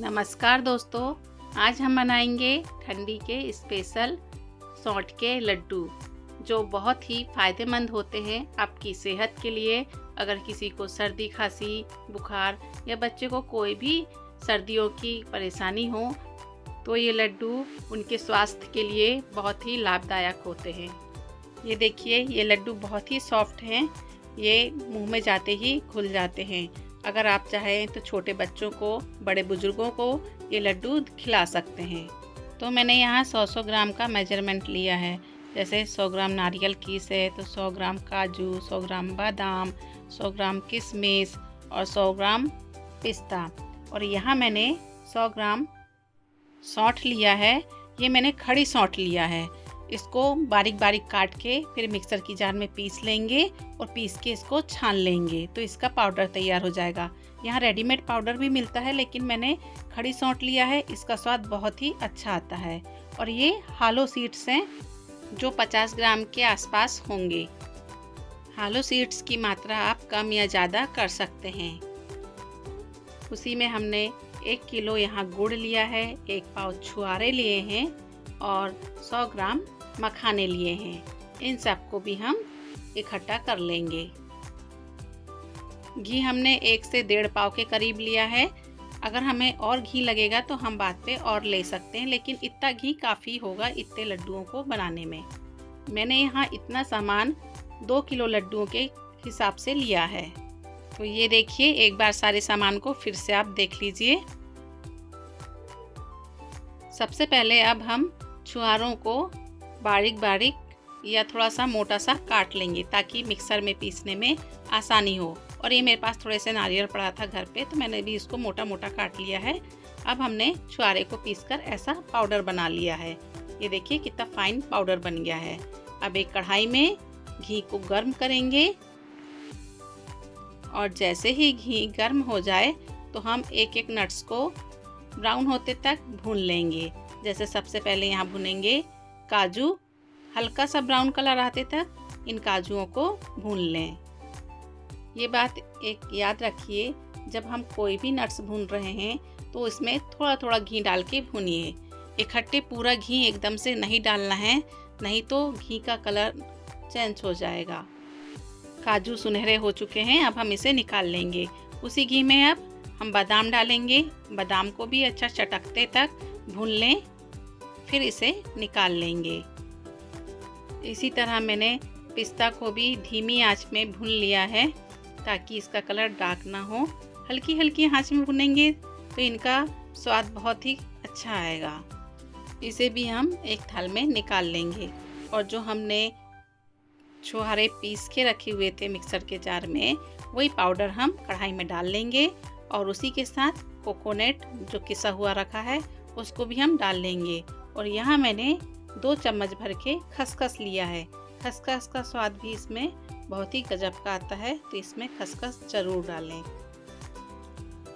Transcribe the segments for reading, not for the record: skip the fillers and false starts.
नमस्कार दोस्तों, आज हम बनाएंगे ठंडी के स्पेशल सौंठ के लड्डू जो बहुत ही फ़ायदेमंद होते हैं आपकी सेहत के लिए। अगर किसी को सर्दी खांसी बुखार या बच्चे को कोई भी सर्दियों की परेशानी हो तो ये लड्डू उनके स्वास्थ्य के लिए बहुत ही लाभदायक होते हैं। ये देखिए, ये लड्डू बहुत ही सॉफ्ट हैं, ये मुंह में जाते ही घुल जाते हैं। अगर आप चाहें तो छोटे बच्चों को, बड़े बुजुर्गों को ये लड्डू खिला सकते हैं। तो मैंने यहाँ 100 ग्राम का मेजरमेंट लिया है। जैसे 100 ग्राम नारियल कीस है तो 100 ग्राम काजू, 100 ग्राम बादाम, 100 ग्राम किशमिश और 100 ग्राम पिस्ता। और यहाँ मैंने 100 ग्राम सौंठ लिया है। ये मैंने खड़ी सौंठ लिया है। इसको बारीक बारीक काट के फिर मिक्सर की जार में पीस लेंगे और पीस के इसको छान लेंगे तो इसका पाउडर तैयार हो जाएगा। यहाँ रेडीमेड पाउडर भी मिलता है, लेकिन मैंने खड़ी सौंठ लिया है। इसका स्वाद बहुत ही अच्छा आता है। और ये हालो सीड्स हैं जो 50 ग्राम के आसपास होंगे। हालो सीड्स की मात्रा आप कम या ज़्यादा कर सकते हैं। उसी में हमने 1 किलो यहाँ गुड़ लिया है, 1 पाव छुआरे लिए हैं और 100 ग्राम मखाने लिए हैं। इन सबको भी हम इकट्ठा कर लेंगे। घी हमने 1 से 1.5 पाव के करीब लिया है। अगर हमें और घी लगेगा तो हम बाद पे और ले सकते हैं, लेकिन इतना घी काफ़ी होगा इतने लड्डुओं को बनाने में। मैंने यहाँ इतना सामान 2 किलो लड्डुओं के हिसाब से लिया है। तो ये देखिए, एक बार सारे सामान को फिर से आप देख लीजिए। सबसे पहले अब हम छुआरों को बारीक बारीक या थोड़ा सा मोटा सा काट लेंगे ताकि मिक्सर में पीसने में आसानी हो। और ये मेरे पास थोड़े से नारियल पड़ा था घर पे तो मैंने भी इसको मोटा मोटा काट लिया है। अब हमने छुआरे को पीसकर ऐसा पाउडर बना लिया है। ये देखिए कितना फाइन पाउडर बन गया है। अब एक कढ़ाई में घी को गर्म करेंगे और जैसे ही घी गर्म हो जाए तो हम एक एक नट्स को ब्राउन होते तक भून लेंगे। जैसे सबसे पहले यहाँ भुनेंगे काजू, हल्का सा ब्राउन कलर आते तक इन काजुओं को भून लें। ये बात एक याद रखिए, जब हम कोई भी नट्स भून रहे हैं तो इसमें थोड़ा थोड़ा घी डाल के भूनिए। इकट्ठे पूरा घी एकदम से नहीं डालना है, नहीं तो घी का कलर चेंज हो जाएगा। काजू सुनहरे हो चुके हैं, अब हम इसे निकाल लेंगे। उसी घी में अब हम बादाम डालेंगे। बादाम को भी अच्छा चटकते तक भून लें, फिर इसे निकाल लेंगे। इसी तरह मैंने पिस्ता को भी धीमी आंच में भून लिया है ताकि इसका कलर डार्क ना हो। हल्की हल्की आंच में भुनेंगे तो इनका स्वाद बहुत ही अच्छा आएगा। इसे भी हम एक थाल में निकाल लेंगे। और जो हमने छुहारे पीस के रखे हुए थे मिक्सर के जार में, वही पाउडर हम कढ़ाई में डाल लेंगे और उसी के साथ कोकोनट जो किसा हुआ रखा है उसको भी हम डाल लेंगे। और यहाँ मैंने 2 चम्मच भर के खसखस लिया है। खसखस का स्वाद भी इसमें बहुत ही गजब का आता है, तो इसमें खसखस ज़रूर डालें।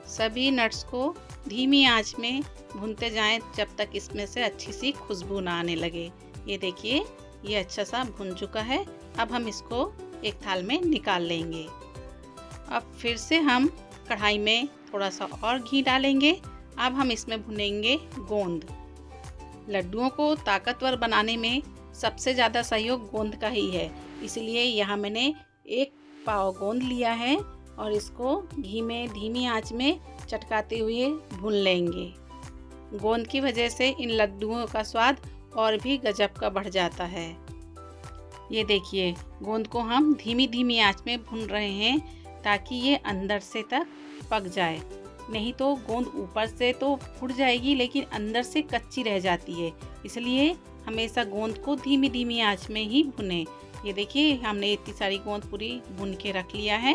सभी नट्स को धीमी आंच में भूनते जाएं जब तक इसमें से अच्छी सी खुशबू ना आने लगे। ये देखिए, ये अच्छा सा भुन चुका है। अब हम इसको एक थाल में निकाल लेंगे। अब फिर से हम कढ़ाई में थोड़ा सा और घी डालेंगे। अब हम इसमें भुनेंगे गोंद। लड्डुओं को ताकतवर बनाने में सबसे ज़्यादा सहयोग गोंद का ही है, इसलिए यहाँ मैंने 1 पाव गोंद लिया है और इसको घी में धीमी आंच में चटकाते हुए भून लेंगे। गोंद की वजह से इन लड्डुओं का स्वाद और भी गजब का बढ़ जाता है। ये देखिए, गोंद को हम धीमी धीमी आंच में भून रहे हैं ताकि ये अंदर से तक पक जाए। नहीं तो गोंद ऊपर से तो फूट जाएगी लेकिन अंदर से कच्ची रह जाती है। इसलिए हमेशा गोंद को धीमी धीमी आंच में ही भुने। ये देखिए, हमने इतनी सारी गोंद पूरी भुन के रख लिया है।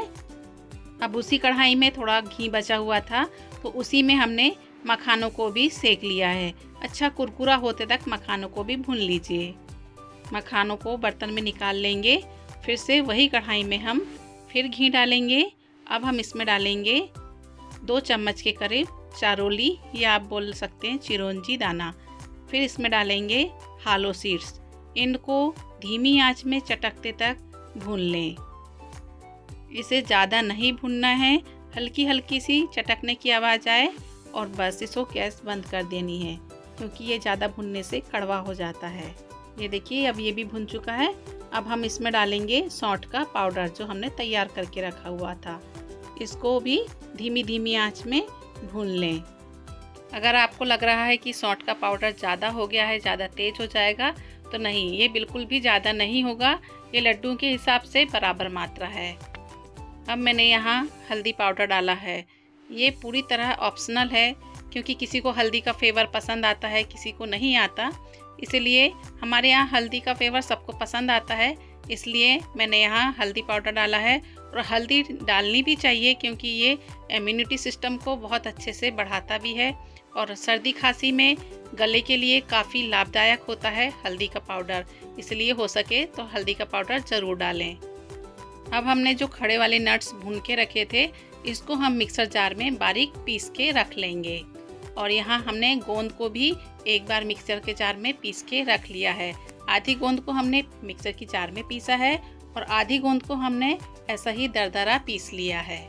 अब उसी कढ़ाई में थोड़ा घी बचा हुआ था तो उसी में हमने मखानों को भी सेक लिया है। अच्छा कुरकुरा होते तक मखानों को भी भून लीजिए। मखानों को बर्तन में निकाल लेंगे। फिर से वही कढ़ाई में हम फिर घी डालेंगे। अब हम इसमें डालेंगे 2 चम्मच के करीब चारोली या आप बोल सकते हैं चिरौंजी दाना। फिर इसमें डालेंगे हालो सीड्स। इनको धीमी आंच में चटकते तक भून लें। इसे ज़्यादा नहीं भूनना है, हल्की हल्की सी चटकने की आवाज़ आए और बस इसको गैस बंद कर देनी है, क्योंकि ये ज़्यादा भुनने से कड़वा हो जाता है। ये देखिए अब ये भी भुन चुका है। अब हम इसमें डालेंगे सौंठ का पाउडर जो हमने तैयार करके रखा हुआ था। इसको भी धीमी धीमी आंच में भून लें। अगर आपको लग रहा है कि सौंठ का पाउडर ज़्यादा हो गया है, ज़्यादा तेज हो जाएगा, तो नहीं, ये बिल्कुल भी ज़्यादा नहीं होगा। ये लड्डू के हिसाब से बराबर मात्रा है। अब मैंने यहाँ हल्दी पाउडर डाला है। ये पूरी तरह ऑप्शनल है, क्योंकि किसी को हल्दी का फ्लेवर पसंद आता है, किसी को नहीं आता। इसलिए हमारे यहाँ हल्दी का फ्लेवर सबको पसंद आता है, इसलिए मैंने यहाँ हल्दी पाउडर डाला है। और हल्दी डालनी भी चाहिए, क्योंकि ये इम्यूनिटी सिस्टम को बहुत अच्छे से बढ़ाता भी है और सर्दी खांसी में गले के लिए काफ़ी लाभदायक होता है हल्दी का पाउडर। इसलिए हो सके तो हल्दी का पाउडर ज़रूर डालें। अब हमने जो खड़े वाले नट्स भून के रखे थे, इसको हम मिक्सर जार में बारीक पीस के रख लेंगे। और यहाँ हमने गोंद को भी एक बार मिक्सर के जार में पीस के रख लिया है। आधी गोंद को हमने मिक्सर की जार में पीसा है और आधी गोंद को हमने ऐसा ही दरदरा पीस लिया है।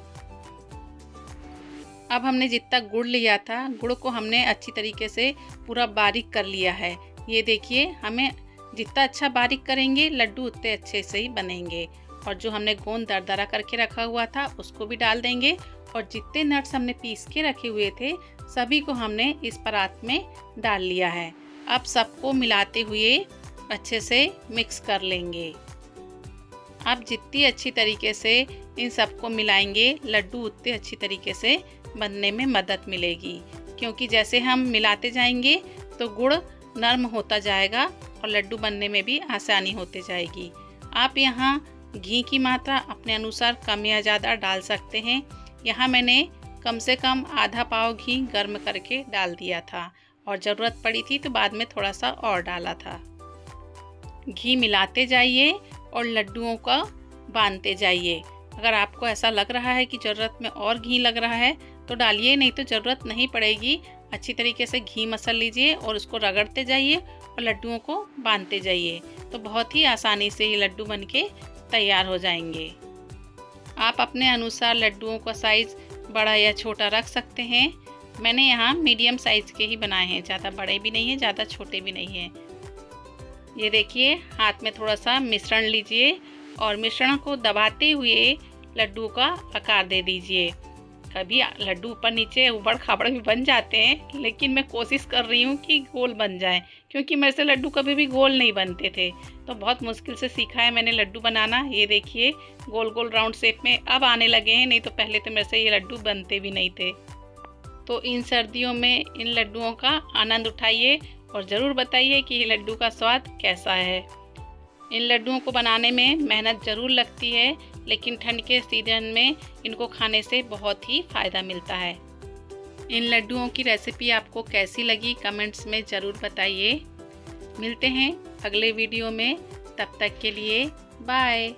अब हमने जितना गुड़ लिया था, गुड़ को हमने अच्छी तरीके से पूरा बारीक कर लिया है। ये देखिए, हमें जितना अच्छा बारीक करेंगे लड्डू उतने अच्छे से ही बनेंगे। और जो हमने गोंद दरदरा करके रखा हुआ था उसको भी डाल देंगे। और जितने नट्स हमने पीस के रखे हुए थे सभी को हमने इस परात में डाल लिया है। अब सबको मिलाते हुए अच्छे से मिक्स कर लेंगे। आप जितनी अच्छी तरीके से इन सबको मिलाएंगे, लड्डू उतने अच्छी तरीके से बनने में मदद मिलेगी, क्योंकि जैसे हम मिलाते जाएंगे तो गुड़ नरम होता जाएगा और लड्डू बनने में भी आसानी होती जाएगी। आप यहाँ घी की मात्रा अपने अनुसार कम या ज़्यादा डाल सकते हैं। यहाँ मैंने कम से कम आधा पाव घी गर्म करके डाल दिया था और ज़रूरत पड़ी थी तो बाद में थोड़ा सा और डाला था। घी मिलाते जाइए और लड्डुओं का बांधते जाइए। अगर आपको ऐसा लग रहा है कि ज़रूरत में और घी लग रहा है तो डालिए, नहीं तो ज़रूरत नहीं पड़ेगी। अच्छी तरीके से घी मसल लीजिए और उसको रगड़ते जाइए और लड्डुओं को बांधते जाइए, तो बहुत ही आसानी से ये लड्डू बनके तैयार हो जाएंगे। आप अपने अनुसार लड्डुओं का साइज़ बड़ा या छोटा रख सकते हैं। मैंने यहाँ मीडियम साइज़ के ही बनाए हैं, ज़्यादा बड़े भी नहीं हैं, ज़्यादा छोटे भी नहीं हैं। ये देखिए, हाथ में थोड़ा सा मिश्रण लीजिए और मिश्रण को दबाते हुए लड्डू का आकार दे दीजिए। कभी लड्डू ऊपर नीचे उबड़ खाबड़ भी बन जाते हैं, लेकिन मैं कोशिश कर रही हूँ कि गोल बन जाए, क्योंकि मेरे से लड्डू कभी भी गोल नहीं बनते थे। तो बहुत मुश्किल से सीखा है मैंने लड्डू बनाना। ये देखिए, गोल गोल राउंड शेप में अब आने लगे हैं, नहीं तो पहले तो मेरे से ये लड्डू बनते भी नहीं थे। तो इन सर्दियों में इन लड्डुओं का आनंद उठाइए और ज़रूर बताइए कि ये लड्डू का स्वाद कैसा है। इन लड्डुओं को बनाने में मेहनत ज़रूर लगती है, लेकिन ठंड के सीजन में इनको खाने से बहुत ही फ़ायदा मिलता है। इन लड्डुओं की रेसिपी आपको कैसी लगी कमेंट्स में ज़रूर बताइए। मिलते हैं अगले वीडियो में, तब तक के लिए बाय।